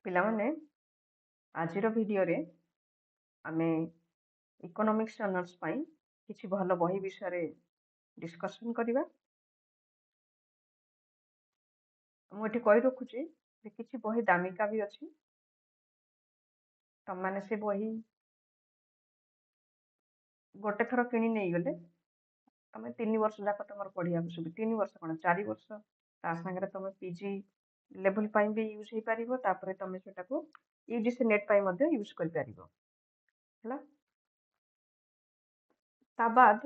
ପିଲାମାନେ ଆଜିର ଭିଡ଼ିଓରେ ଆମେ ଇକୋନୋମିକ୍ସ ଅନର୍ସ ପାଇଁ କିଛି ଭଲ ବହି ବିଷୟରେ ଡିସ୍କସନ୍ କରିବା। ମୁଁ ଏଠି କହି ରଖୁଛି ଯେ କିଛି ବହି ଦାମିକା ବି ଅଛି। ତମମାନେ ସେ ବହି ଗୋଟେ ଥର କିଣି ନେଇଗଲେ ତମେ 3 ବର୍ଷ ଯାକ ତମର ପଢିବାକୁ ସୁବିଧା। 3 ବର୍ଷ କଣ 4 ବର୍ଷ ତା ସାଙ୍ଗରେ ତମେ ପିଜି ଲେଭେଲ ପାଇଁ ବି ୟୁଜ୍ ହେଇପାରିବ। ତାପରେ ତମେ ସେଟାକୁ ୟୁଜିସି ନେଟ୍ ପାଇଁ ମଧ୍ୟ ୟୁଜ୍ କରିପାରିବ ହେଲା। ତା ବାଦ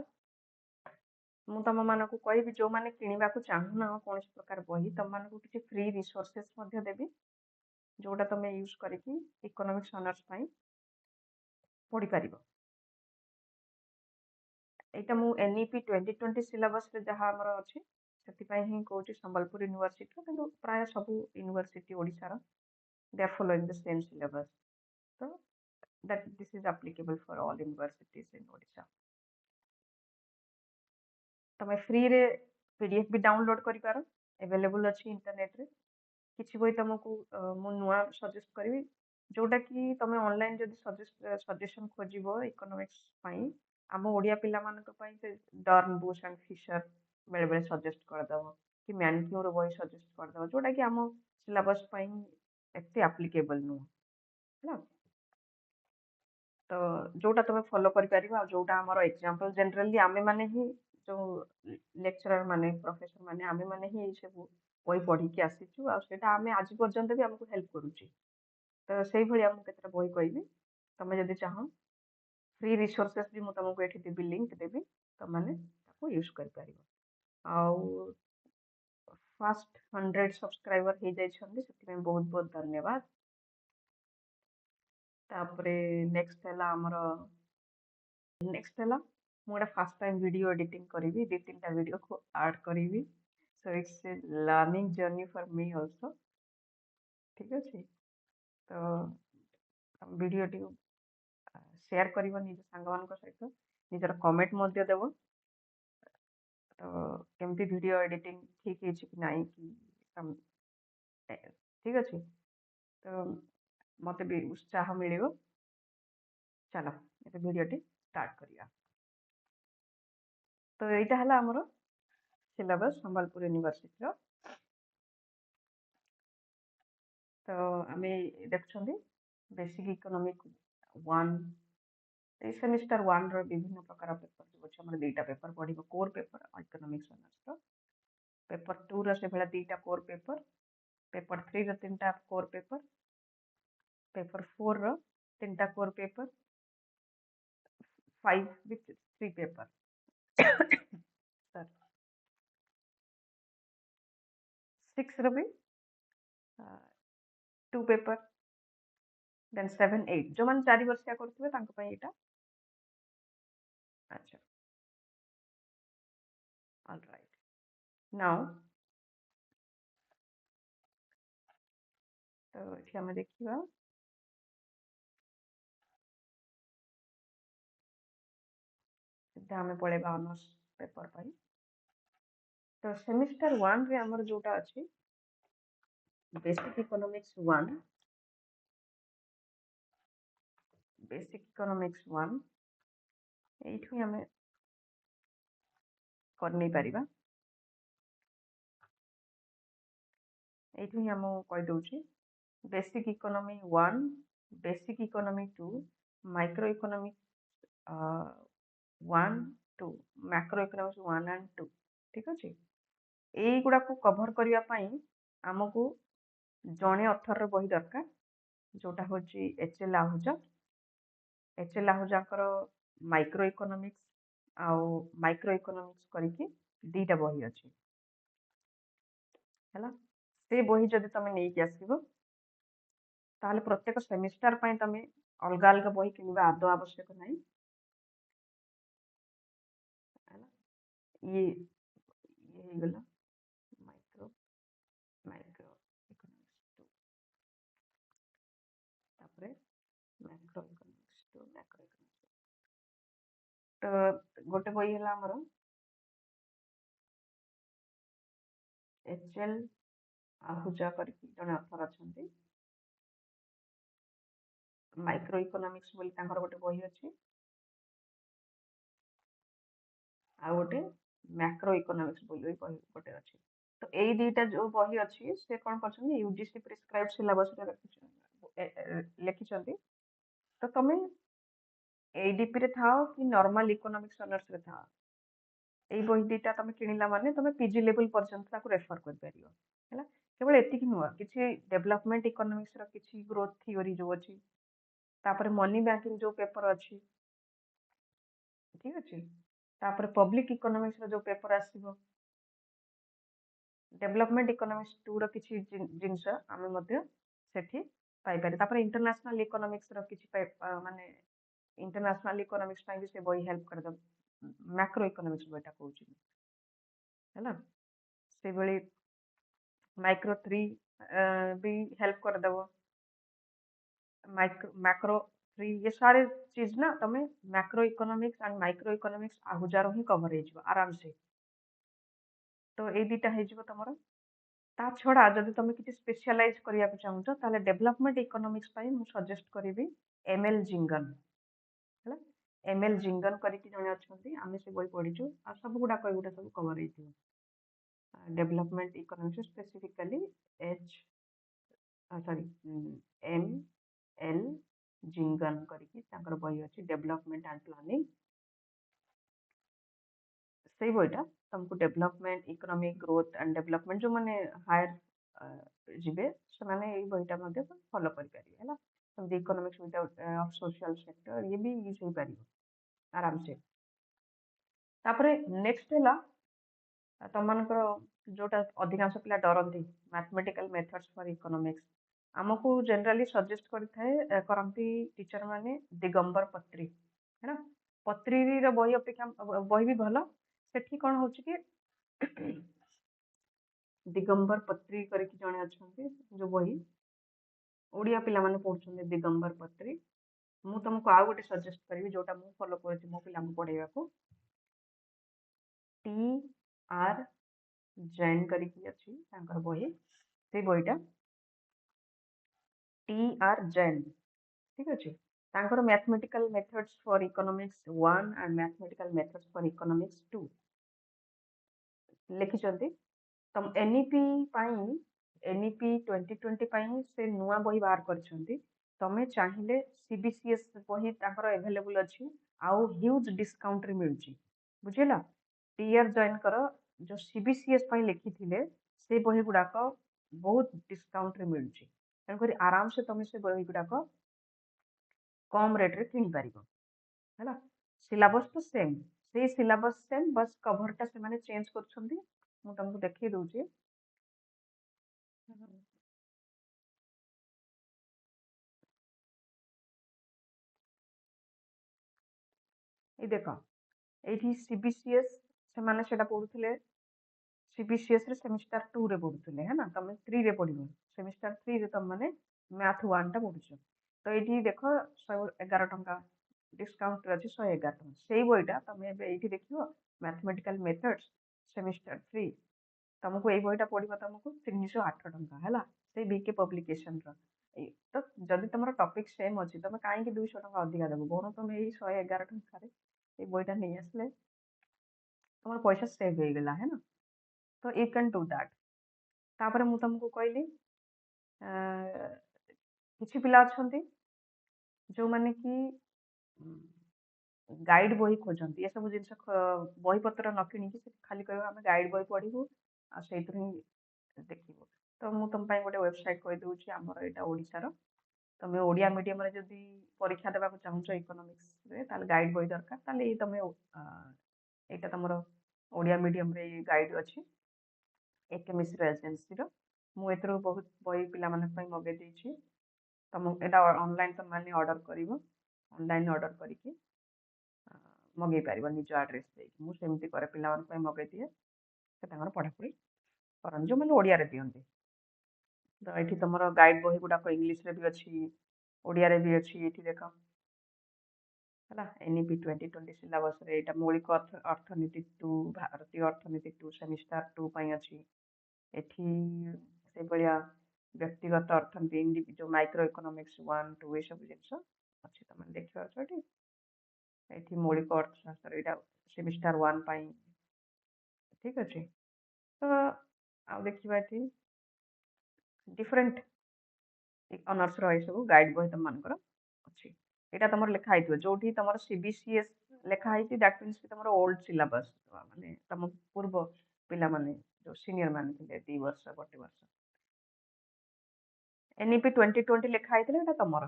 ମୁଁ ତମମାନଙ୍କୁ କହିବି ଯୋଉମାନେ କିଣିବାକୁ ଚାହୁଁନାହ କୌଣସି ପ୍ରକାର ବହି ତମମାନଙ୍କୁ କିଛି ଫ୍ରି ରିସୋର୍ସେସ୍ ମଧ୍ୟ ଦେବି ଯୋଉଟା ତମେ ୟୁଜ୍ କରିକି ଇକୋନୋମିକ୍ସ ଅନର୍ସ ପାଇଁ ପଢିପାରିବ। ଏଇଟା ମୁଁ NEP 2020 ସିଲାବସରେ ଯାହା ଆମର ଅଛି ସେଥିପାଇଁ ହିଁ କହୁଛି ସମ୍ବଲପୁର ୟୁନିଭର୍ସିଟିର, କିନ୍ତୁ ପ୍ରାୟ ସବୁ ୟୁନିଭର୍ସିଟି ଓଡ଼ିଶାର they are following the same syllabus. So that this is applicable for all universities in Odisha. ତମେ ଫ୍ରିରେ PDF ବି ଡାଉନଲୋଡ୍ କରିପାର, available ଅଛି ଇଣ୍ଟରନେଟରେ। କିଛି ବହି ତମକୁ ମୁଁ ନୂଆ ସଜେଷ୍ଟ କରିବି ଯୋଉଟା କି ତମେ ଅନଲାଇନ ଯଦି ସଜେସନ ଖୋଜିବ ଇକୋନୋମିକ୍ସ ପାଇଁ, ଆମ ଓଡ଼ିଆ ପିଲାମାନଙ୍କ ପାଇଁ ସେ ଡର୍ନ ବୁଶ ଆଣ୍ଡ ଫିସର ବେଳେବେଳେ ସଜେଷ୍ଟ କରିଦେବ କି ମ୍ୟାନକ୍ୟୁର ବହି ସଜେଷ୍ଟ କରିଦେବ ଯୋଉଟା କି ଆମ ସିଲାବସ୍ ପାଇଁ ଏତେ ଆପ୍ଲିକେବଲ ନୁହଁ ହେଲା। ତ ଯୋଉଟା ତମେ ଫଲୋ କରିପାରିବ ଆଉ ଯୋଉଟା ଆମର ଏକ୍ସାମ୍ପଲ ଜେନେରାଲି ଆମେ ମାନେ ହିଁ ଯୋଉ ଲେକ୍ଚରର ମାନେ ପ୍ରଫେସର ମାନେ ଆମେ ମାନେ ହିଁ ଏଇ ସବୁ ବହି ପଢିକି ଆସିଛୁ ଆଉ ସେଇଟା ଆମେ ଆଜି ପର୍ଯ୍ୟନ୍ତ ବି ଆମକୁ ହେଲ୍ପ କରୁଛି। ତ ସେଇଭଳିଆ ମୁଁ କେତେଟା ବହି କହିବି, ତମେ ଯଦି ଚାହଁ ଫ୍ରି ରିସୋର୍ସେସ୍ ବି ମୁଁ ତମକୁ ଏଠି ଦେବି, ଲିଙ୍କ ଦେବି, ତମମାନେ ତାକୁ ୟୁଜ୍ କରିପାରିବ। ଆଉ ଫାଷ୍ଟ 100 ସବସ୍କ୍ରାଇବର ହେଇଯାଇଛନ୍ତି ସେଥିପାଇଁ ବହୁତ ବହୁତ ଧନ୍ୟବାଦ। ତାପରେ ନେକ୍ସଟ ହେଲା ମୁଁ ଗୋଟେ ଫାର୍ଷ୍ଟ ଟାଇମ୍ ଭିଡ଼ିଓ ଏଡିଟିଂ କରିବି, 2-3ଟା ଭିଡ଼ିଓକୁ ଆଡ୍ କରିବି। So it's a learning journey for me also. ଠିକ୍ ଅଛି, ତ ଭିଡ଼ିଓଟିକୁ ସେୟାର କରିବ ନିଜ ସାଙ୍ଗମାନଙ୍କ ସହିତ, ନିଜର କମେଣ୍ଟ ମଧ୍ୟ ଦେବ। ତ କେମିତି ଭିଡ଼ିଓ ଏଡିଟିଂ ଠିକ୍ ହେଇଛି କି ନାହିଁ କି ଠିକ୍ ଅଛି, ତ ମତେ ବି ଉତ୍ସାହ ମିଳିବ। ଚାଲ ଏବେ ଭିଡ଼ିଓଟି ଷ୍ଟାର୍ଟ କରିବା। ତ ଏଇଟା ହେଲା ଆମର ସିଲାବସ୍ ସମ୍ବଲପୁର ୟୁନିଭର୍ସିଟିର। ତ ଆମେ ଦେଖୁଛନ୍ତି ବେସିକ୍ ଇକୋନୋମିକ୍ 1, ଏଇ ସେମିଷ୍ଟାର 1ର ବିଭିନ୍ନ ପ୍ରକାର ପେପର ସବୁ ଅଛି। ଆମର 2ଟା ପେପର ପଢିବ, କୋର୍ ପେପର ଇକୋନୋମିକ୍ସ ଅନର୍ସର। ପେପର 2ର ସେଭଳିଆ 2ଟା କୋର୍ ପେପର, ପେପର 3ର 3ଟା କୋର୍ ପେପର, ପେପର 4ର 3ଟା କୋର୍ ପେପର, 5 with 3 ପେପର। 6ର ବି 2 ପେପର, ଦେନ୍ 7, 8 ଯୋଉମାନେ 4 ବର୍ଷିଆ କରୁଥିବେ ତାଙ୍କ ପାଇଁ ଏଇଟା। ଆଚ୍ଛା, ଅଲ୍ ରାଇଟ୍। ନାଉ ତ ଏଠି ଆମେ ଦେଖିବା ସିଧା ଆମେ ପଳେଇବା ଅନର୍ସ ପେପର ପାଇଁ। ତ ସେମିଷ୍ଟାର 1ରେ ଆମର ଯୋଉଟା ଅଛି ବେସିକ୍ ଇକୋନୋମିକ୍ସ 1, ବେସିକ୍ ଇକୋନୋମିକ୍ସ 1 ଏଇଠୁ ହିଁ ଆମେ କରିନେଇ ପାରିବା। ଏଇଠୁ ହିଁ ମୁଁ କହିଦଉଛି basic economy 1, basic economy 2, micro economics 1, 2, macro economics 1 and 2। ଠିକ୍ ଅଛି, ଏଇଗୁଡାକୁ କଭର କରିବା ପାଇଁ ଆମକୁ ଜଣେ ଅଥରର ବହି ଦରକାର, ଯୋଉଟା ହଉଛି HL ଆହୁଜା। HL ଆହୁଜାଙ୍କର ମାଇକ୍ରୋ ଇକୋନୋମିକ୍ସ ଆଉ ମାଇକ୍ରୋ ଇକୋନୋମିକ୍ସ କରିକି 2ଟା ବହି ଅଛି ହେଲା। ସେ ବହି ଯଦି ତମେ ନେଇକି ଆସିବ ତାହେଲେ ପ୍ରତ୍ୟେକ ସେମିଷ୍ଟାର ପାଇଁ ତମେ ଅଲଗା ଅଲଗା ବହି କିଣିବା ଆଦୌ ଆବଶ୍ୟକ ନାହିଁ ହେଲା। ଇଏ ହେଇଗଲା ମାଇକ୍ରୋ ଇକୋନୋମିକ୍ସ 2, ତାପରେ ମ୍ୟାକ୍ରୋ ଇକୋନୋମିକ୍ସ 2, ମ୍ୟାକ୍ରୋ ଇକୋନୋମିକ୍ସ। ତ ଗୋଟେ ବହି ହେଲା ଆମର HL ଆହୁଜା କରିକି ଜଣେ ଅଥର ଅଛନ୍ତି, ମାଇକ୍ରୋ ଇକୋନୋମିକ୍ସ ବୋଲି ତାଙ୍କର ଗୋଟେ ବହି ଅଛି, ଆଉ ଗୋଟେ ମ୍ୟାକ୍ରୋ ଇକୋନୋମିକ୍ସ ବୋଲି ବି ବହି ଗୋଟେ ଅଛି। ତ ଏଇ ଦିଟା ଯୋଉ ବହି ଅଛି ସେ କଣ କରିଛନ୍ତି, ୟୁଜିସି ପ୍ରିସ୍କ୍ରାଇବ୍ ସିଲାବସରେ ଲେଖିଛନ୍ତି। ତ ତମେ ADP ରେ ଥାଅ କି ନର୍ମାଲ ଇକୋନୋମିକ୍ସ ଅନର୍ସରେ ଥାଅ, ଏଇ ବହି ଦିଟା ତମେ କିଣିଲା ମାନେ ତମେ PG ଲେଭେଲ ପର୍ଯ୍ୟନ୍ତ ତାକୁ ରେଫର କରିପାରିବ ହେଲା। କେବଳ ଏତିକି ନୁହଁ, କିଛି ଡେଭଲପମେଣ୍ଟ ଇକୋନୋମିକ୍ସର କିଛି ଗ୍ରୋଥ ଥିଓରି ଯୋଉ ଅଛି, ତାପରେ ମନି ବ୍ୟାଙ୍କିଙ୍ଗ ଯୋଉ ପେପର ଅଛି, ଠିକ ଅଛି, ତାପରେ ପବ୍ଲିକ ଇକୋନୋମିକ୍ସର ଯୋଉ ପେପର ଆସିବ, ଡେଭଲପମେଣ୍ଟ ଇକୋନୋମିକ୍ସ 2 ର କିଛି ଜିନିଷ ଆମେ ମଧ୍ୟ ସେଠି ପାଇପାରିବା। ତାପରେ ଇଣ୍ଟରନ୍ୟାସନାଲ ଇକୋନୋମିକ୍ସର କିଛି ମାନେ ଇଣ୍ଟରନ୍ୟାସନାଲ ଇକୋନୋମିକ୍ସ ପାଇଁ ବି ସେ ବହି ହେଲ୍ପ କରିଦେବ, ମ୍ୟାକ୍ରୋ ଇକୋନୋମିକ୍ସ ବହିଟା କହୁଛି ହେଲା। ସେଇଭଳି माइक्रो 3 भी हेल्प कर देव, मैक्रो 3 ये सारे चीज ना तमें macroeconomics and microeconomics आहुजार ही कवर हो आराम से। तो ये दुटा हो तुम ता छड़ा जब तुम किसी स्पेशलाइज करने चाहूच ताले डेवलपमेंट इकोनॉमिक्स पाई मु सजेस्ट करी ML जिंगन है, ML जिंगन करके जने अच्छे आम से बही पढ़ीचु आ सब गुड़ाक एगुटा सब कवर हो development economics specifically sorry ML Jhingan करके बही अच्छी डेवलपमेंट एंड प्लानिंग। से बहीटा तुमको development economic growth and development जो मैंने हायर जीवे से माने ये बहीटा मध्य फॉलो कर पारिबे हैला। तुम economics without of social sector ये भी यूज हो पारिबो आराम से। तापरे नेक्स्ट हैला तुम मानकर जोटा अधिकांश पिला डरंती मैथमेटिकल मेथड्स फॉर इकोनॉमिक्स आमको जनरली सजेस्ट करती टीचर माने दिगंबर पत्री है ना। पत्री बही अपेक्षा बही भी भल सेठी कौन हो कि दिगंबर पत्री करके जड़े अच्छा जो बही ओडिया पिला माने पढ़ुछन्ते दिगंबर पत्री। मु तुमको आउ गोटे सजेस्ट करी जोटा मु फॉलो करछि मो पिला को पढ़ेया को TR जैन करके अच्छी बही से बहीटा TR जैन ठीक अच्छे mathematical methods for economics 1 and mathematical methods for economics 2 लिखिछन्ती। तम NEP 2020 से नुआ बही बाहर करछन्ती। तमे चाहिए CBCS बही अवेलेबल अच्छी आउ ह्यूज डिस्काउंट रे मिलुची बुझेला। TR जॉइन कर जो CBCS लिखी थिले से बही गुड़ाक बहुत डिस्काउंट रे मिलुची तेणुक आराम से तुम से बही गुड़ाक कम रेट रे किनी पारिबो हैला। सिलेबस तो सेम से सिलेबस सेम बस कभरटा से माने चेंज करछन्ती। मु तुमको देखै दउची ये देख ये CBCS से माने सेटा पढुथिले CBCS रे सेमिस्टर 2 रे पढुथिले है ना। तुम 3 रे पढिबो सेमिस्टर 3 रे तुम माने मैथ 1 टा पढुछो। तो ये देख 111 टंका डिस्काउंट अच्छे 111 टंका से बहीटा तुम ये देखो मैथमेटिकल मेथड्स सेमिस्टर 3 तुमको ये बहीटा पड़ो तुमको 308 टंका है से BK पब्लिकेशन तो जदि तुम टॉपिक सेम अच्छी तुम कहीं 200 टंका अधिका देव बर तुम ये 111 टंका ये बहीटा नहीं आसले तुम पैसा सेव हो गला है ना। तो यू कैन डू दैट। तापर मु तुमको कहली किछि पिला अछंती जो माने कि गाइड बही खोजती ये सब जिन बही पत्र न कि खाली कह आम गाइड बही पढ़ू से देखो। तो मु तुम गोटे वेबसाइट कही दूसरी आमर यहाँ ओडार तुम ओडिया मीडियम जदि परीक्षा देवा चाहूच इकोनॉमिक्स गाइड बही दरकार ये तुम यहाँ तुम ओडिया मीडियम रे गाइड अच्छी एके मिश्र एजेन्सी मुझे बहुत बही पिला मगे देती तुम यहाँ ऑनलाइन तुम मैंने ऑर्डर कर ऑनलाइन ऑर्डर करके मगे पार निज आड्रेस मुझे करे पिला मगे दिए से पढ़ापढ़ी कर जो मैंने ओडिया दिखती। तो ये तुम गाइड बही गुड़ाक इंग्लीश रे भी अच्छी ओडिया रे भी अच्छी ये देख है NEP 2020 सिलेबस रे एटा मौलिक अर्थनीति 2 भारतीय अर्थनीति 2 सेमिस्टर 2 अच्छी एठी से भाया ବ୍ୟକ୍ତିଗତ ଅର୍ଥନୀତି ଯୋଉ ମାଇକ୍ରୋ ଇକୋନୋମିକ୍ସ 1 2 ଏସବୁ ଜିନିଷ ଅଛି ତମେ ଦେଖିପାରୁଛ ଏଠି। ଏଠି ମୌଳିକ ଅର୍ଥଶାସ୍ତ୍ର ଏଇଟା ସେମିଷ୍ଟାର 1 ପାଇଁ ଠିକ ଅଛି। ତ ଆଉ ଦେଖିବା ଏଠି ଡିଫରେଣ୍ଟ ଅନର୍ସ ର ଏସବୁ ଗାଇଡ ବହି ତମ ମାନଙ୍କର ଅଛି। ଏଇଟା ତମର ଲେଖା ହେଇଥିବ ଯୋଉଠି ତମର CBCS ଲେଖା ହେଇଛି ଦ୍ୟାଟ ମିନ୍ସ କି ତମର ଓଲ୍ଡ ସିଲାବସ ମାନେ ତମ ପୂର୍ବ ପିଲାମାନେ ଯୋଉ ସିନିୟର ମାନେ ଥିଲେ 2 ବର୍ଷ 1 ବର୍ଷ NEP 2020 ଲେଖା ହେଇଥିଲା ଏଟା ତମର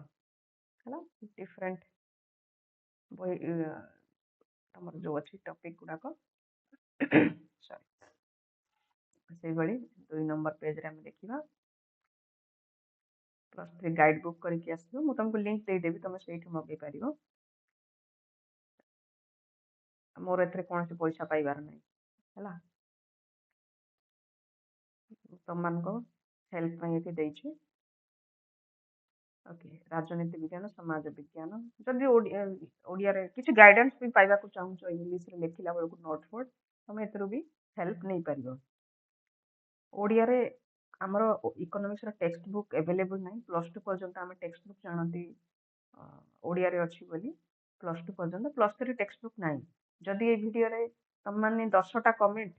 ହେଲା। ଡିଫରେଣ୍ଟ ବହି ତମର ଯୋଉ ଅଛି ଟପିକ ଗୁଡାକ ସରି ସେଇଭଳି 2 ନମ୍ବର ପେଜରେ ଆମେ ଦେଖିବା +3 ଗାଇଡ ବୁକ୍ କରିକି ଆସିବ। ମୁଁ ତମକୁ ଲିଙ୍କ ଦେଇଦେବି ତମେ ସେଇଠୁ ମଗେଇ ପାରିବ। ମୋର ଏଥିରେ କୌଣସି ପଇସା ପାଇବାର ନାହିଁ ହେଲା। ତମମାନଙ୍କ ହେଲ୍ପ ପାଇଁ ଏଠି ଦେଇଛି। ଓକେ ରାଜନୀତି ବିଜ୍ଞାନ ସମାଜ ବିଜ୍ଞାନ ଯଦି ଓଡ଼ିଆରେ କିଛି ଗାଇଡାନ୍ସ ବି ପାଇବାକୁ ଚାହୁଁଛ ଇଂଲିଶରେ ଲେଖିଲା ବେଳକୁ ନୋଟ୍ ଫୋଟ୍ ତମେ ଏଥିରୁ ବି ହେଲ୍ପ ନେଇପାରିବ। ଓଡ଼ିଆରେ ଆମର ଇକୋନୋମିକ୍ସର ଟେକ୍ସଟ ବୁକ୍ ଆଭେଲେବୁଲ ନାହିଁ। +2 ପର୍ଯ୍ୟନ୍ତ ଆମେ ଟେକ୍ସଟ ବୁକ୍ ଜାଣନ୍ତି ଓଡ଼ିଆରେ ଅଛି ବୋଲି +2 ପର୍ଯ୍ୟନ୍ତ +3 ଟେକ୍ସଟ ବୁକ୍ ନାହିଁ। ଯଦି ଏଇ ଭିଡ଼ିଓରେ ତମମାନେ 10ଟା କମେଣ୍ଟ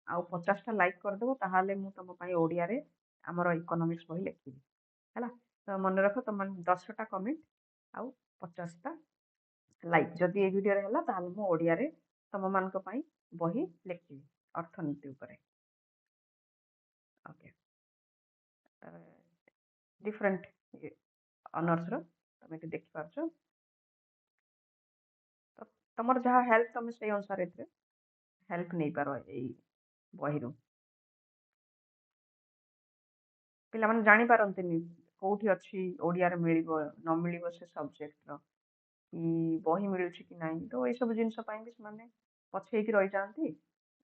ଆଉ 50ଟା ଲାଇକ୍ କରିଦେବ ତାହେଲେ ମୁଁ ତମ ପାଇଁ ଓଡ଼ିଆରେ ଆମର ଇକୋନୋମିକ୍ସ ବହି ଲେଖିବି ହେଲା। ତ ମନେ ରଖ ତମମାନେ 10ଟା କମେଣ୍ଟ ଆଉ 50ଟା ଲାଇକ୍ ଯଦି ଏଇ ଭିଡ଼ିଓରେ ହେଲା ତାହେଲେ ମୁଁ ଓଡ଼ିଆରେ ତମମାନଙ୍କ ପାଇଁ ବହି ଲେଖିବି ଅର୍ଥନୀତି ଉପରେ। ଓକେ ଡିଫରେଣ୍ଟ ଅନର୍ସର ତମେ ଏଠି ଦେଖିପାରୁଛ। ତ ତମର ଯାହା ହେଲ୍ପ ତମେ ସେଇ ଅନୁସାରେ ଏଥିରେ ହେଲ୍ପ ନେଇପାର ଏଇ ବହିରୁ। ପିଲାମାନେ ଜାଣିପାରନ୍ତିନି କୋଉଠି ଅଛି ଓଡ଼ିଆରେ ମିଳିବ ନ ମିଳିବ ସେ ସବଜେକ୍ଟର କି ବହି ମିଳୁଛି କି ନାହିଁ। ତ ଏଇସବୁ ଜିନିଷ ପାଇଁ ବି ସେମାନେ ପଛେଇକି ରହିଯାଆନ୍ତି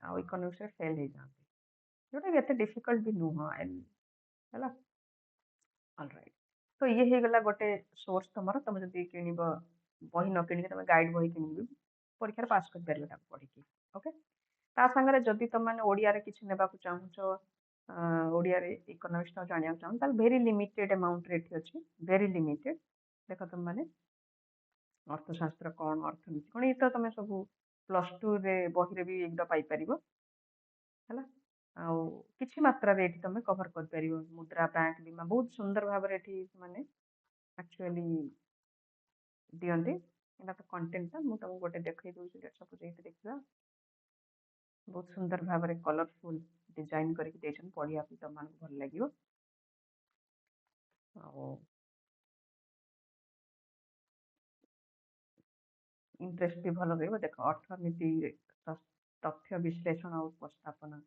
ଆଉ ଇକୋନୋମିକ୍ସରେ ଫେଲ୍ ହେଇଯାଆନ୍ତି ଯୋଉଟା କି ଏତେ ଡିଫିକଲ୍ଟ ବି ନୁହଁ ହେଲା। ଅଲରାଇଟ୍ ତ ଇଏ ହେଇଗଲା ଗୋଟେ ସୋର୍ସ ତମର। ତମେ ଯଦି କିଣିବ ବହି ନ କିଣିକି ତମେ ଗାଇଡ ବହି କିଣିକି ପରୀକ୍ଷାରେ ପାସ୍ କରିପାରିବ ତାକୁ ପଢିକି। ଓକେ ତା ସାଙ୍ଗରେ ଯଦି ତମେ ଓଡ଼ିଆରେ କିଛି ନେବାକୁ ଚାହୁଁଛ ଓଡ଼ିଆରେ ଇକୋନୋମିକ୍ସ ନ ଜାଣିବାକୁ ଚାହୁଁ ତାହେଲେ ଭେରି ଲିମିଟେଡ୍ ଆମାଉଣ୍ଟରେ ଏଠି ଅଛି। ଭେରି ଲିମିଟେଡ୍ ଦେଖ ତମମାନେ ଅର୍ଥଶାସ୍ତ୍ର କ'ଣ ଅର୍ଥନୀତି କ'ଣ ଏଇ ତ ତମେ ସବୁ +2ରେ ବହିରେ ବି ଏଗୁଡ଼ା ପାଇପାରିବ ହେଲା। ଆଉ କିଛି ମାତ୍ରାରେ ଏଠି ତମେ କଭର କରିପାରିବ। ମୁଦ୍ରା ବ୍ୟାଙ୍କ ବୀମା ବହୁତ ସୁନ୍ଦର ଭାବରେ ଏଠି ମାନେ ଆକ୍ଚୁଆଲି ଦିଅନ୍ତି। ଏଇଟା ତ କଣ୍ଟେଣ୍ଟଟା ମୁଁ ତମକୁ ଗୋଟେ ଦେଖେଇ ଦଉଛି ସପୋଜ ଏଇଠି ଦେଖିବା ବହୁତ ସୁନ୍ଦର ଭାବରେ କଲରଫୁଲ ଡିଜାଇନ କରିକି ଦେଇଛନ୍ତି ପଢିବା ପାଇଁ ତମମାନଙ୍କୁ ଭଲ ଲାଗିବ। ଆଉ ଇଣ୍ଟରେଷ୍ଟ ବି ଭଲ ରହିବ। ଦେଖ ଅର୍ଥନୀତି ତଥ୍ୟ ବିଶ୍ଳେଷଣ ଆଉ ଉପସ୍ଥାପନା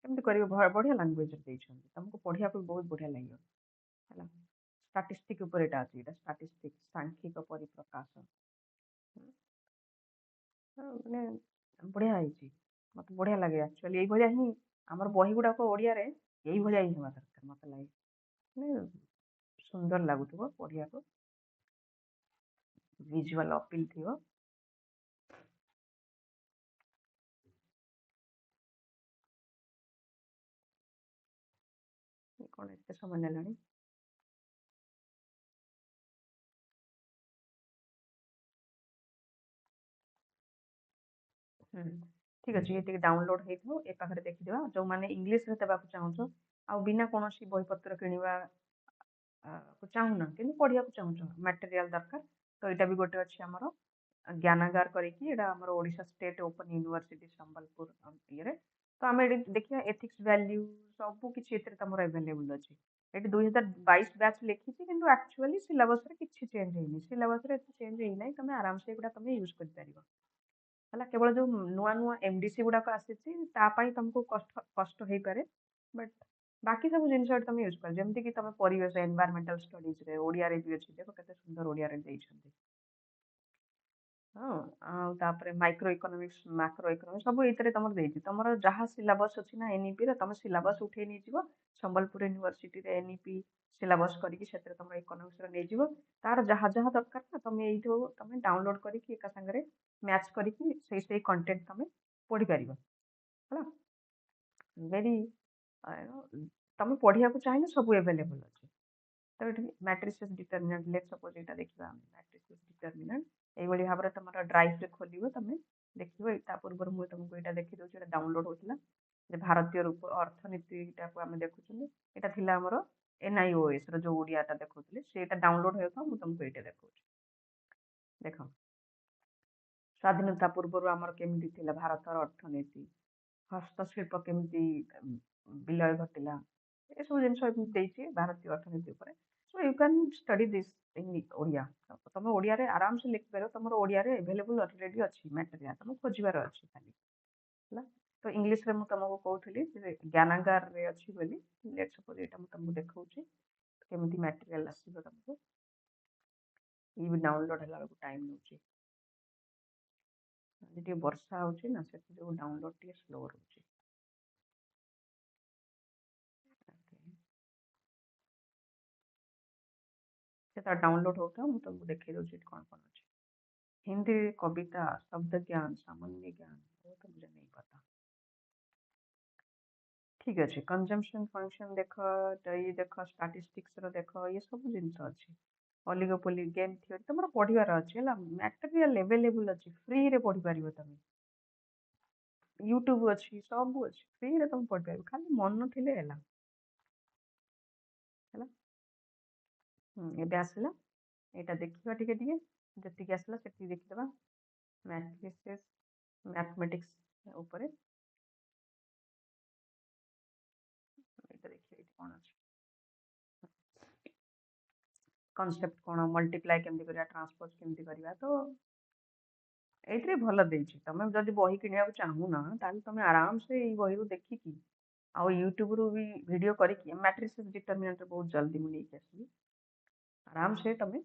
କେମିତି କରିବ ବଢିଆ ଲାଙ୍ଗୁଏଜରେ ଦେଇଛନ୍ତି ତମକୁ ପଢିବାକୁ ବହୁତ ବଢିଆ ଲାଗିବ ହେଲା। ଷ୍ଟାଟିଷ୍ଟିକ ଉପରେ ଏଇଟା ଅଛି। ଏଇଟା ଷ୍ଟାଟିଷ୍ଟିକ ସାଂଖ୍ୟିକ ପରିପ୍ରକାଶ ମାନେ ବଢିଆ ହେଇଛି। ମତେ ବଢିଆ ଲାଗେ ଆକ୍ଚୁଆଲି ଏଇଭଳିଆ ହିଁ ଆମର ବହି ଗୁଡାକ ଓଡ଼ିଆରେ ଏଇଭଳିଆ ହିଁ ହେବା ଦରକାର ମତେ ଲାଗେ। ମାନେ ସୁନ୍ଦର ଲାଗୁଥିବ ପଢିବାକୁ ଭିଜୁଆଲ ଅପିଲ ଥିବ। କ'ଣ ଏତେ ସମୟ ନେଲାଣି? ଠିକ ଅଛି ଟିକେ ଡାଉନଲୋଡ ହେଇଥିବ ଏ ପାଖରେ ଦେଖିଦେବା। ଯୋଉମାନେ ଇଂଲିଶରେ ଦେବାକୁ ଚାହୁଁଛ ଆଉ ବିନା କୌଣସି ବହିପତ୍ର କିଣିବା ଚାହୁଁନ କିନ୍ତୁ ପଢିବାକୁ ଚାହୁଁଛ ମ୍ୟାଟେରିଆଲ ଦରକାର ତ ଏଇଟା ବି ଗୋଟେ ଅଛି ଆମର ଜ୍ଞାନାଗାର କରିକି। ଏଇଟା ଆମର Odisha state open university Sambalpur ଇଏରେ। ତ ଆମେ ଏଠି ଦେଖିବା ଏଥିକ୍ସ ଭ୍ୟାଲ୍ୟୁ ସବୁ କିଛି ଏଥିରେ ତମର ଆଭେଲେବୁଲ ଅଛି। ଏଠି 2022 ବ୍ୟାଚ୍ ଲେଖିଛି କିନ୍ତୁ ଆକ୍ଚୁଆଲି ସିଲାବସରେ କିଛି ଚେଞ୍ଜ ହେଇନି। ସିଲାବସରେ ଏତେ ଚେଞ୍ଜ ହେଇନାହିଁ। ତମେ ଆରାମସେ ଏଗୁଡ଼ା ତମେ ୟୁଜ କରିପାରିବ ହେଲା। କେବଳ ଯୋଉ ନୂଆ ନୂଆ MDC ଗୁଡାକ ଆସିଛି ତା ପାଇଁ ତମକୁ କଷ୍ଟ ହେଇପାରେ ବଟ୍ ବାକି ସବୁ ଜିନିଷ ଏଠି ତମେ ୟୁଜ କର। ଯେମିତି କି ତମେ ପରିବେଶ ଏନଭାୟରମେଣ୍ଟାଲ ଷ୍ଟଡିଜରେ ଓଡ଼ିଆରେ ବି ଅଛି। ଦେଖ କେତେ ସୁନ୍ଦର ଓଡ଼ିଆରେ ଦେଇଛନ୍ତି। ହଁ ଆଉ ତାପରେ ମାଇକ୍ରୋ ଇକୋନୋମିକ୍ସ ମାକ୍ରୋ ଇକୋନୋମିକ୍ସ ସବୁ ଏଇଥିରେ ତମର ଦେଇଛି। ତମର ଯାହା ସିଲାବସ ଅଛି ନା NEP ର ତମେ ସିଲାବସ ଉଠେଇ ନେଇଯିବ ସମ୍ବଲପୁର ୟୁନିଭର୍ସିଟିରେ NEP ସିଲାବସ କରିକି ସେଥିରେ ତମର ଇକୋନୋମିକ୍ସର ନେଇଯିବ। ତାର ଯାହା ଯାହା ଦରକାର ନା ତମେ ଏଇଠୁ ତମେ ଡାଉନଲୋଡ କରିକି ଏକା ସାଙ୍ଗରେ ମ୍ୟାଚ୍ କରିକି ସେଇ କଣ୍ଟେଣ୍ଟ ତମେ ପଢିପାରିବ ହେଲା। ଭେରି ତମେ ପଢିବାକୁ ଚାହିଁଲେ ସବୁ ଆଭେଲେବୁଲ ଅଛି। ତ ଏଠି ମ୍ୟାଟ୍ରିସେସ୍ ଡିଟରମିନାଣ୍ଟ ଲେଟ୍ ସପୋଜ ଏଇଟା ଦେଖିବା ଆମେ ମ୍ୟାଟ୍ରିସେସ୍ ଡିଟରମିନାଣ୍ଟ ଏଇଭଳି ଭାବରେ ତମର ଡ୍ରାଇଭରେ ଖୋଲିବ ତମେ ଦେଖିବ ତା ପୂର୍ବରୁ ମୁଁ ତମକୁ ଏଇଟା ଦେଖିଦଉଛି ଏଇଟା ଡାଉନଲୋଡ ହଉଥିଲା ଯେ ଭାରତୀୟ ରୂପ ଅର୍ଥନୀତିଟାକୁ ଆମେ ଦେଖୁଛନ୍ତି ଏଇଟା ଥିଲା ଆମର NIOS ର ଯୋଉ ଓଡିଆଟା ଦେଖଉଥିଲି ସେଇଟା ଡାଉନଲୋଡ ହେଉଥିବ ମୁଁ ତମକୁ ଏଇଟା ଦେଖଉଛି ଦେଖ ସ୍ୱାଧୀନତା ପୂର୍ବରୁ ଆମର କେମିତି ଥିଲା ଭାରତର ଅର୍ଥନୀତି ହସ୍ତଶିଳ୍ପ କେମିତି ବିଲୟ ଘଟିଲା ଏସବୁ ଜିନିଷ ଏମିତି ଦେଇଛି ଭାରତୀୟ ଅର୍ଥନୀତି ଉପରେ so you can study this in Odia ତମେ ଓଡ଼ିଆରେ ଆରାମସେ ଲେଖିପାରିବ ତମର ଓଡ଼ିଆରେ ଆଭେଲେବୁଲ ଅଲରେଡି ଅଛି ମ୍ୟାଟେରିଆଲ ତମକୁ ଖୋଜିବାର ଅଛି ଖାଲି ହେଲା ତ ଇଂଲିଶରେ ମୁଁ ତମକୁ କହୁଥିଲି ଯେ ଜ୍ଞାନାଗାରରେ ଅଛି ବୋଲି ଲେଟ୍ ସପୋଜ ଏଇଟା ମୁଁ ତମକୁ ଦେଖଉଛି କେମିତି ମ୍ୟାଟେରିଆଲ ଆସିବ ତମକୁ ଇଏ ବି ଡାଉନଲୋଡ ହେଲା ବେଳକୁ ଟାଇମ୍ ନେଉଛି ଆଜି ଟିକେ ବର୍ଷା ହଉଛି ନା ସେଥିଯୋଗୁଁ ଡାଉନଲୋଡ ଟିକେ ସ୍ଲୋ ରହୁଛି ସେଟା ଡାଉନଲୋଡ ହଉଥିବ ମୁଁ ତମକୁ ଦେଖେଇ ଦଉଛି ଏଠି କଣ କଣ ଅଛି हिंदी कविता शब्द ज्ञान सामान्य ज्ञान वो तो मुझे नहीं पता ठीक अच्छे कंजम्पशन फंक्शन देख ये देख स्टैटिस्टिक्स रो देख ये सब जिनिस अच्छी ओलिगोपोली गेम थ्योरी तुम पढ़ार अच्छे मटेरियल अवेलेबल अच्छी फ्री रे पढ़ी पार तुम यूट्यूब अच्छी सब अच्छी फ्री रे तुम पढ़ी पार खाली मन थे एबे आसला एटा देखिबा टिके टिके जतिक आसला सेति देखिदबा मैट्रिसेस मैथमेटिक्स ऊपर एटा देखिए कोन अछि कॉन्सेप्ट कोन मल्टीप्लाई केमति करिया ट्रांसपोज केमति करिया तो एइत्रे भल देछि तमे जदि बही किनिया चाहू ना ताले तमे आराम से ई बही रु देखि की आ यूट्यूब रु भी वीडियो करिकी मैट्रिसेस डिटरमिनेंट बहुत जल्दी मु नेकी आसी आराम से तमे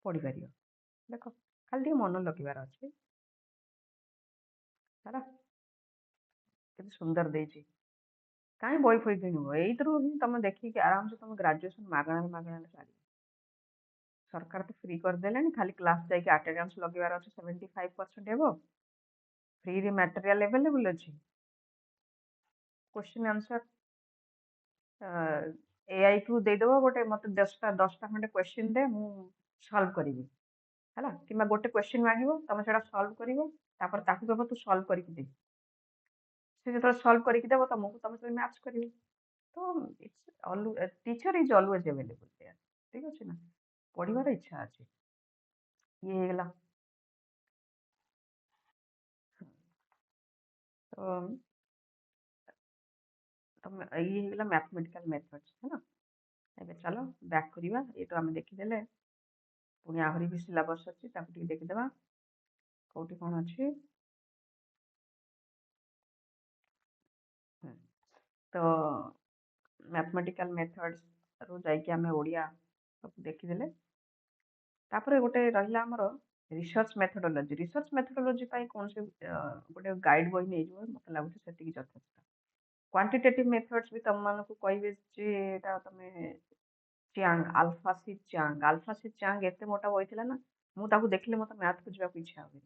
पढ़ी पारियो देखो खाली टिके मन लगिबार अछि ହେଲା କେତେ ସୁନ୍ଦର ଦେଇଛି କାହିଁ ବହି ଫହି କିଣିବ ଏଇଥିରୁ ହିଁ ତମେ ଦେଖିକି ଆରାମସେ ତମେ ଗ୍ରାଜୁଏସନ ମାଗଣାରେ ମାଗଣାରେ ସାରିବ ସରକାର ତ ଫ୍ରି କରିଦେଲେଣି ଖାଲି କ୍ଲାସ ଯାଇକି ଆଟେଣ୍ଡାନ୍ସ ଲଗେଇବାର ଅଛି 75% ହେବ ଫ୍ରିରେ ମ୍ୟାଟେରିଆଲ ଆଭେଲେବୁଲ ଅଛି क्वेश्चन आंसर एआई କୁ ଦେଇଦବ ଗୋଟେ ମତେ 10ଟା ଖଣ୍ଡେ କ୍वेଶ୍ଚନ ଦେ ମୁଁ ସଲ୍ଭ କରିବି ହେଲା କିମ୍ବା ଗୋଟେ କ୍वेଶ୍ଚନ ମାଗିବ ତମେ ସେଟା ସଲ୍ଭ କରିବ ତାପରେ ତାକୁ କହିବ ତୁ ସଲ୍ଭ କରିକି ଦେ ସେ ଯେତେବେଳେ ସଲ୍ଭ କରିକି ଦେବ ତମକୁ ତମେ ସେଠି ମ୍ୟାଥ्स କରିବ ତ teacher is always available there ठीक ଅଛି ନା ପଢିବାର ଇଚ୍ଛା ଅଛି ଇଏ ହେଇଗଲା ତ ତମେ ଇଏ ହେଇଗଲା ମ୍ୟାଥମେଟିକାଲ ମେଥଡ୍ସ ହେଲା ଏବେ ଚାଲ ବ୍ୟାକ୍ କରିବା ଏ ତ ଆମେ ଦେଖିଦେଲେ ପୁଣି ଆହୁରି ବି ସିଲାବସ୍ ଅଛି ତାକୁ ଟିକେ ଦେଖିଦେବା କୋଉଠି କଣ ଅଛି ତ ମ୍ୟାଥମେଟିକାଲ ମେଥଡ୍ସ ରୁ ଯାଇକି ଆମେ ଓଡ଼ିଆ ସବୁ ଦେଖିଦେଲେ ତାପରେ ଗୋଟେ ରହିଲା ଆମର ରିସର୍ଚ୍ଚ ମେଥଡୋଲୋଜି ପାଇଁ କୌଣସି ଗୋଟେ ଗାଇଡ ବହି ନେଇଯିବ ମତେ ଲାଗୁଛି ସେତିକି ଯଥେଷ୍ଟ କ୍ୱାଣ୍ଟିଟେଟିଭ ମେଥଡ୍ସ ବି ତମମାନଙ୍କୁ କହିବେ ଯେ ଏଟା ତମେ ଆଲଫା ସି ଚାଙ୍ଗ ଏତେ ମୋଟା ବହି ଥିଲା ନା ମୁଁ ତାକୁ ଦେଖିଲେ ମତେ ମ୍ୟାଥକୁ ଯିବାକୁ ଇଚ୍ଛା ହୁଏ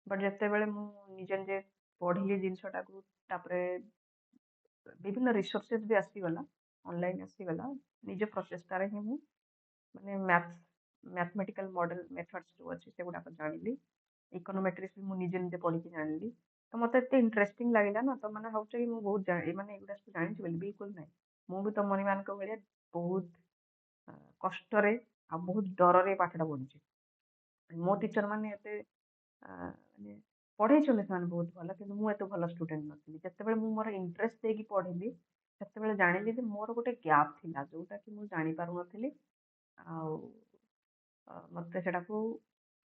ବଟ୍ ଯେତେବେଳେ ମୁଁ ନିଜେ ନିଜେ ପଢିଲି ଜିନିଷଟାକୁ ତାପରେ ବିଭିନ୍ନ ରିସୋର୍ସେସ୍ ବି ଆସିଗଲା ଅନଲାଇନ୍ ଆସିଗଲା ନିଜ ପ୍ରଚେଷ୍ଟାରେ ହିଁ ମୁଁ ମାନେ ମ୍ୟାଥମେଟିକାଲ ମଡେଲ ମେଥଡ୍ସ ଯୋଉ ଅଛି ସେଗୁଡାକ ଜାଣିଲି ଇକୋନୋମେଟ୍ରିକ୍ସ ବି ମୁଁ ନିଜେ ନିଜେ ପଢିକି ଜାଣିଲି ତ ମତେ ଏତେ ଇଣ୍ଟରେଷ୍ଟିଂ ଲାଗିଲା ନା ତ ମାନେ ଭାବୁଛ କି ମୁଁ ବହୁତ ମାନେ ଏଗୁଡା ସବୁ ଜାଣିଛି ବୋଲି ବିଲକୁଲ ନାହିଁ ମୁଁ ବି ତମରି ମାନଙ୍କ ଭଳିଆ ବହୁତ କଷ୍ଟରେ ଆଉ ବହୁତ ଡରରେ ପାଠଟା ପଢିଛି ମୋ ଟିଚର ମାନେ ଏତେ ମାନେ ପଢେଇଛନ୍ତି ସେମାନେ ବହୁତ ଭଲ କିନ୍ତୁ ମୁଁ ଏତେ ଭଲ ଷ୍ଟୁଡେଣ୍ଟ ନଥିଲି ଯେତେବେଳେ ମୁଁ ମୋର ଇଣ୍ଟରେଷ୍ଟ ଦେଇକି ପଢିଲି ସେତେବେଳେ ଜାଣିଲି ଯେ ମୋର ଗୋଟେ ଗ୍ୟାପ୍ ଥିଲା ଯୋଉଟା କି ମୁଁ ଜାଣିପାରୁନଥିଲି ଆଉ ମତେ ସେଟାକୁ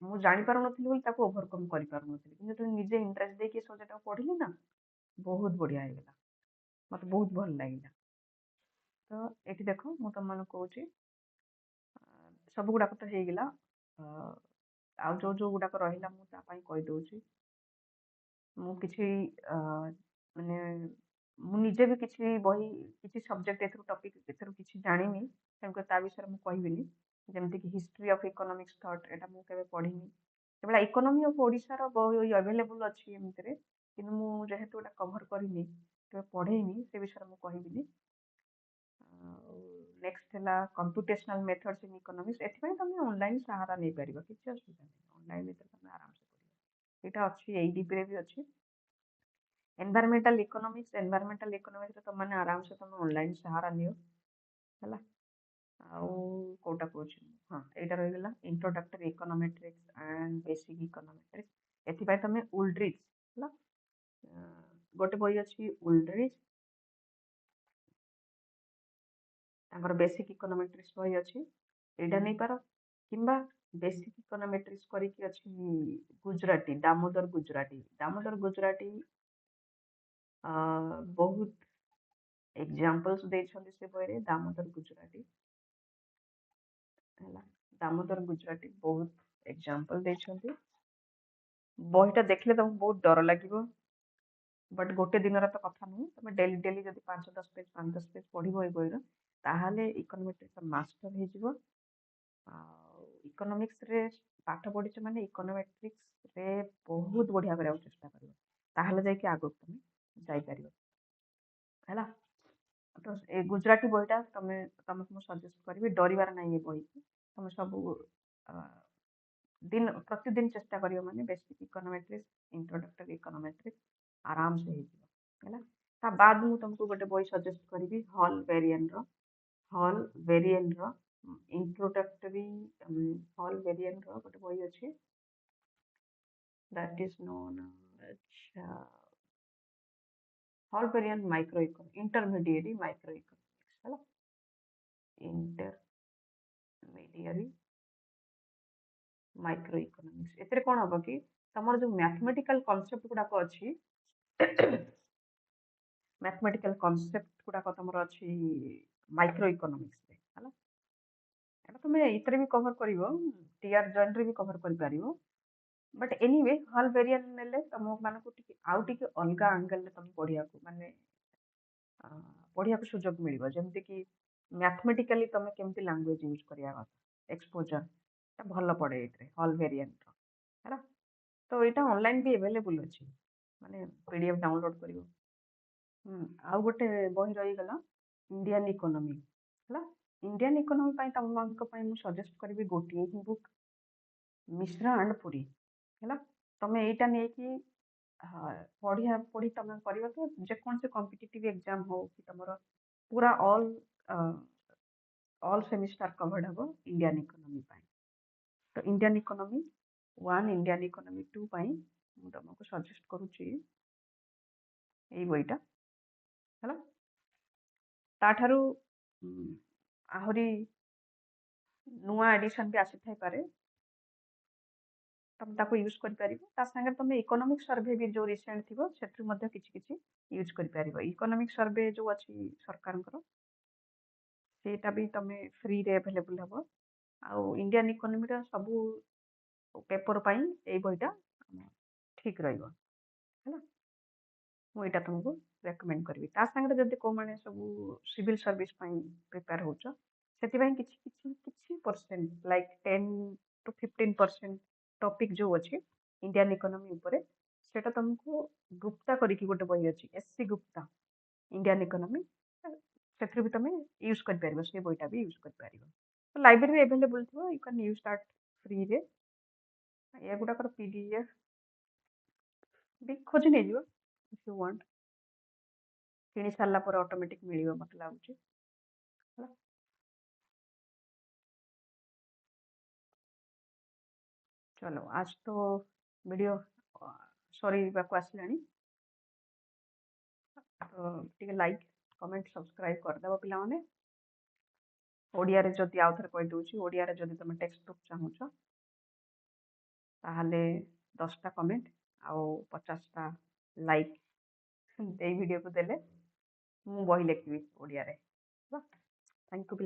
ମୁଁ ଜାଣିପାରୁନଥିଲି ବୋଲି ତାକୁ ଓଭରକମ୍ କରିପାରୁନଥିଲି କିନ୍ତୁ ଯେତେବେଳେ ନିଜେ ଇଣ୍ଟରେଷ୍ଟ ଦେଇକି ଏ ସବଜେକ୍ଟଟାକୁ ପଢିଲି ନା ବହୁତ ବଢିଆ ହେଇଗଲା ମତେ ବହୁତ ଭଲ ଲାଗିଲା ତ ଏଠି ଦେଖ ମୁଁ ତମମାନଙ୍କୁ କହୁଛି ସବୁ ଗୁଡାକ ତ ହେଇଗଲା ଆଉ ଯୋଉ ଯୋଉ ଗୁଡାକ ରହିଲା ମୁଁ ତା ପାଇଁ କହିଦଉଛି ମୁଁ କିଛି ମାନେ ମୁଁ ନିଜେ ବି କିଛି ବହି କିଛି ସବଜେକ୍ଟ ଏଥିରୁ ଟପିକ ଏଥିରୁ କିଛି ଜାଣିନି ତେଣୁକରି ତା ବିଷୟରେ ମୁଁ କହିବିନି ଯେମିତିକି ହିଷ୍ଟ୍ରି ଅଫ୍ ଇକୋନୋମିକ୍ସ ଥଟ୍ ଏଇଟା ମୁଁ କେବେ ପଢିନି କେବଳ ଇକୋନୋମି ଅଫ୍ ଓଡ଼ିଶାର ବହି ଆଭେଲେବୁଲ ଅଛି ଏମିତିରେ କିନ୍ତୁ ମୁଁ ଯେହେତୁ ଏଟା କଭର କରିନି କେବେ ପଢେଇନି ସେ ବିଷୟରେ ମୁଁ କହିବିନି नेक्स्ट है कंप्यूटेशनल मेथड्स इन इकोनॉमिक्स एथि तुम ऑनलाइन सहारा नहीं पार किसी असुविधा नहीं ऑनलाइन भीतर तुम आराम से कर यहाँ अच्छी यही डीपी भी अच्छी एनवायरमेंटल इकोनॉमिक्स तुम मैंने आराम से तुम ऑनलाइन सहारा नियो है कोटा कौच हाँ यहाँ रहीगला introductory econometrics and basic econometrics एथि तुम उल्ड्रिज है गोटे बही अच्छी उल्ड्रिज बेसिक इकोनोमेट्रिक्स बही अच्छी यहाँ नहीं पार कि बेसिक इकोनोमेट्रिक्स करके अच्छी गुजराती दामोदर गुजराती बहुत एग्जांपल्स देछन्ति से बही दामोदर गुजराती है दामोदर गुजराती बहुत एग्जांपल देछन्ति बहीटा देखले तुमको बहुत डर लगे बट गोटे दिन तो कथा नुह तुम डेली डेली जब 5-10 पेज पढ़ बहीर ताहले इकोनोमेट्रिक्स मास्टर हो इकोनोमिक्स रे पाठ पढ़ी माने इकोनोमेट्रिक्स रे बहुत बढ़िया करने चेष्टा कर ताहले जाके आगो तुम जापर है तो ए गुजराती बहीटा तुमको सजेस्ट करी डरबार ना ये बही तुम सब दिन प्रतिदिन चेष्टा करियो माने बेसिक इकोनोमेट्रिक्स इंट्रोडक्टरी इकोनोमेट्रिक्स आराम से है ता बाद मु तुमको गोटे बही सजेस्ट करी हॉल वेरिएन रो इंट्रोडक्टरी हॉल वेरिएन रो गोटे बही अच्छी दैट इज नोन अच्छा Hal Varian micro intermediate microeconomics है इंटरमीडिएट माइक्रो इकोनॉमिक्स एते कौन हम कि तुम जो मैथमेटिकल कॉन्सेप्ट गुड़ाक अच्छी मैथमेटिकल कॉन्सेप्ट गुड़ाक तुम अच्छी माइक्रो इकोनॉमिक्स है तुम इतरे भी कवर कर टीआर जॉइंट रे भी कवर कर बट एनीवे हॉल वेरिएन नेले तुम मानक आउ टिके अलग एंगल तुम पढ़िया माने पढ़िया सुजोग मिल जमती कि मैथमेटिकली तुम केमती लैंग्वेज यूज करा एक्सपोजर भल पड़े ये हॉल वेरिएंट है तो यहाँ ऑनलाइन भी अवेलेबल अच्छी माने पीडीएफ डाउनलोड कर आउ गोटे बही रहीगला इंडियन इकोनॉमी है इंडियन इकोनॉमी तुम सजेस्ट करी गोटे ही बुक मिश्रा एंड पुरी है तुम यहाँ नहीं कि पढ़िया पढ़ी तुम कर तो जेकोसी कॉम्पिटिटिव एग्जाम हो कि तुम पूरा ऑल सेमिस्टर कवर्ड हम इंडियन इकोनॉमी तो इंडियन इकोनॉमी 1 इंडियन इकोनॉमी 2 तुमको सजेस्ट करुच्ची यही बहीटा है ताठारू आहरी नुआ एडिशन भी आसी थाई पारे तुम ताको यूज कर पारिबो ता संगे तुम इकोनॉमिक सर्वे भी जो रिसेंट थिबो सेट्रु मध्ये किछि यूज कर पारिबो इकोनॉमिक सर्वे जो अछि सरकारंकर सेटा भी तुम फ्री रे अवेलेबल हबो आ इंडियन इकोनॉमी रा सबु पेपर पाई ए बहीटा ठीक रहिबो है मुझे तुमको रेकमेंड करी संगे जब कौ मैंने सब सिविल सर्विस प्रिपेयर हो परसेंट लाइक 10-15% टॉपिक जो अच्छी इंडियन इकोनॉमी ऊपर सेटा तुमको गुप्ता करके गोटे बही अच्छी एससी गुप्ता इंडियन इकोनॉमी से भी तुम यूज कर पार से बहीटा भी यूज कर पार तो लाइब्रेरी अवेलेबल थी you can use that free रे ये गुड़ाकर पीडीएफ भी खोज नहीं इफ यू वांट किणी सारा पर ऑटोमेटिक मिल मत लगुच चलो आज तो वीडियो सरी आसला तो लाइक कमेंट सब्सक्राइब करदेव पे ओडिया रे जदि आउ थे कहीदे ओडिया रे जदि तुम टेक्स्ट बुक चाहूच ताहले 10टा कमेंट आउ 50टा लाइक ये वीडियो को देले मु बही लिखी ओडिया रे थैंक यू पे